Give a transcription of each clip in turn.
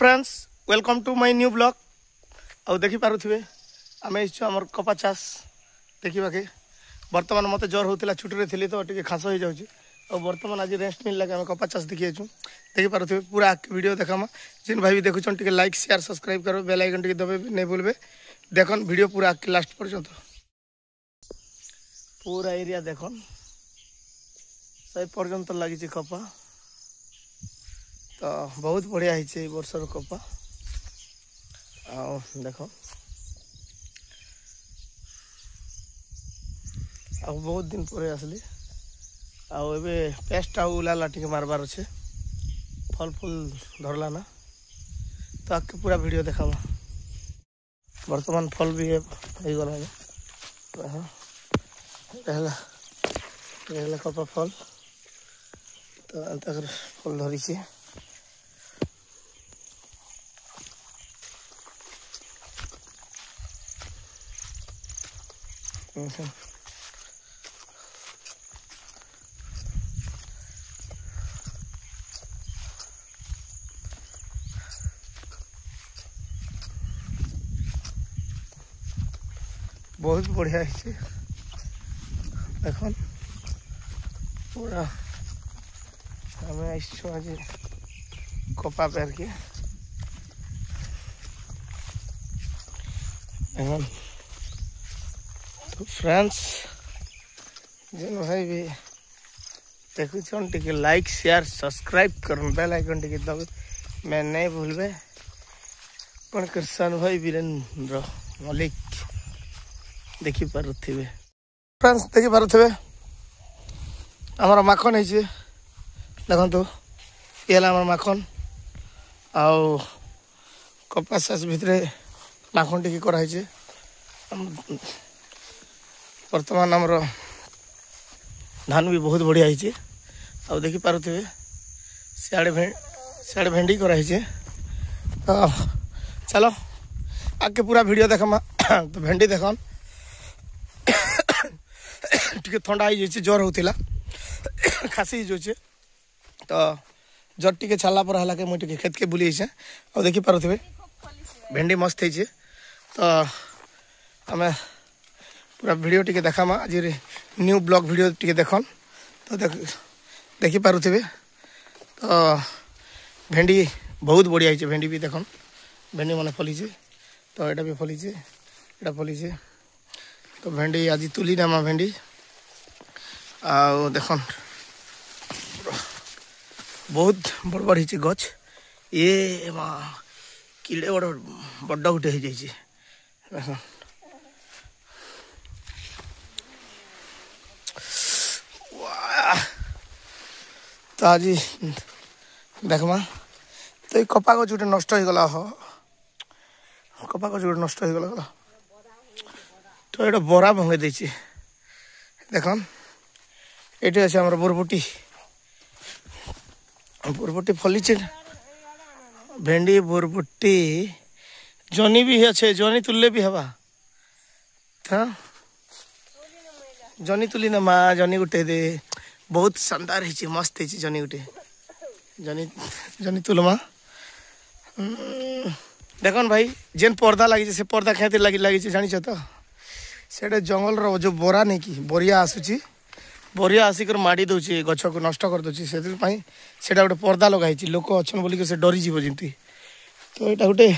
Friends welcome to my new blog आउ देखि पारुथिबे आमे इछु हमर कपा चाष देखिबा के वर्तमान मते ज्वर होतिला छुटी रे थिली तो टिके खास हो जाउची और वर्तमान आज रेस्ट मिल लगे आमे कपा चाष देखि आछु देखि पारुथिबे पूरा वीडियो देखामा जिन भाई भी देखुछन टिके लाइक शेयर सब्सक्राइब करो बेल आइकन टिके दबे नै भूलबे देखन वीडियो पूरा लास्ट पर्यंत पूरा एरिया देखन सही पर्यंत लागि छि कपा तो बहुत बढ़िया है वर्षर कपा देख बहुत दिन पर आसली आबे पेस्ट आला टे मारबार अच्छे फल फूल धरला ना तो आगे पूरा वीडियो देखा वर्तमान फल भी गला कपा फल तो फल धरी बहुत बढ़िया है देख पूरा आम आज कपा पेर के तो फ्रेंड्स जिन भाई भी देखुन टिके लाइक शेयर सब्सक्राइब कर बेल आइकन टिके दबे मैं नहीं भूलबे कौन किसान भाई वीरेंद्र मलिक देखि पारुथिबे फ्रेंड्स देखि पारुथिबे हमर माखन है देखो ये हमर माखन आउ कपास चाष भितरे माखन टिके कराई वर्तमान आमर धान भी बहुत बढ़िया है आ देखि पारुथिबे सियाड़े भेंडी कराई तो चलो आगे पूरा वीडियो देखमा तो भेंडी देखन टिके ठंडा हो ज्वर होतिला खासी हो तो जर टिके छाला पर हला के मुझे खेत के बुली और देखि पारुथिबे भेंडी मस्त है तो आमे पूरा वीडियो टिके देखामा आज न्यू ब्लॉग वीडियो टिके देखन तो देखि पारुथिबे तो भेंडी बहुत बढ़िया है भेंडी भी देखन भेंडी माने फली तो एटा भी फली एटा फली तो भेंडी आज तुली नामा भेंडी आ देखन बहुत बड़ बड़ है गछ ये किले बड़ बड़ गोटे हो जाए तो आज देखमा तो ये कपा गछ गोटे नष्ट हो गला कपा गछ गोटे नष्ट हो गला तो ये बरा भंगे देछि देखन ये अच्छे आम बोरबुटी फली भेंडी बोरबुटी जनी भी अच्छे जनी तुल्ले भी हवा हाँ जनी तुली ना माँ जनी गुटे दे बहुत शानदार है मस्त है जनी गुटे जनी तुल माँ देखन भाई जेन पर्दा लगी से पर्दा खाते लगी जानी तो से जंगल रो जो बोरा नहीं कि बोरिया आसूची बोरिया आसिक माड़ी दौचे गछ को नष्ट कर दूसरी से गोटे पर्दा लगाई लोक अच्छन बोलिक से डरी जीव जमी तो यहाँ गोटे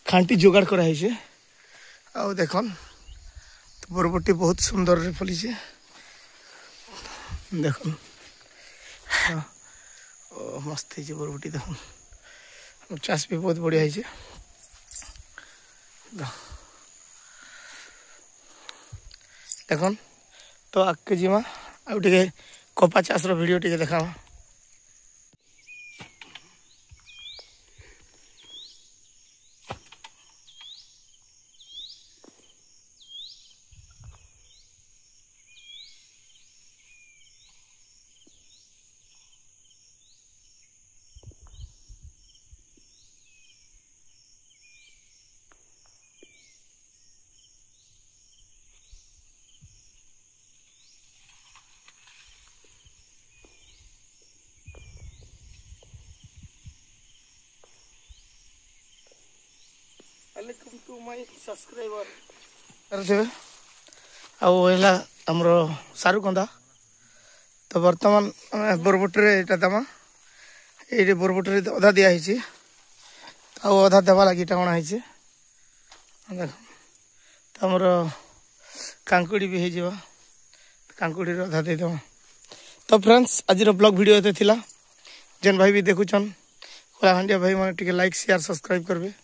खांटी जोगाड़ कराई आउ देखन तो बोरबटी बहुत सुंदर फली देखन हाँ मस्त है बोरबटी देखन चाष भी बहुत बढ़िया है देखन तो आगे जीमा आउ टे कपा चाष वीडियो टे देखा वेलकम टू माय सब्सक्राइबर करथिबे आ ओला हमरो सारू कंदा तो वर्तमान बोरबोटरे एटा दमा एटे बोरबोटरे अधा दिया हिची आ अधा देवा लागि टाणा हिची देख तो हमरो कांकुड़ी भी हेजिबा कांकुड़ी अधा दे दमा। तो फ्रेंड्स आज ब्लॉग वीडियो एते थिला जेन भाई भी देखुछन कलाहांडिया भाई माने टिके लाइक शेयर सब्सक्राइब करबे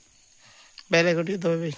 बेल आइकन टिके दबाबे।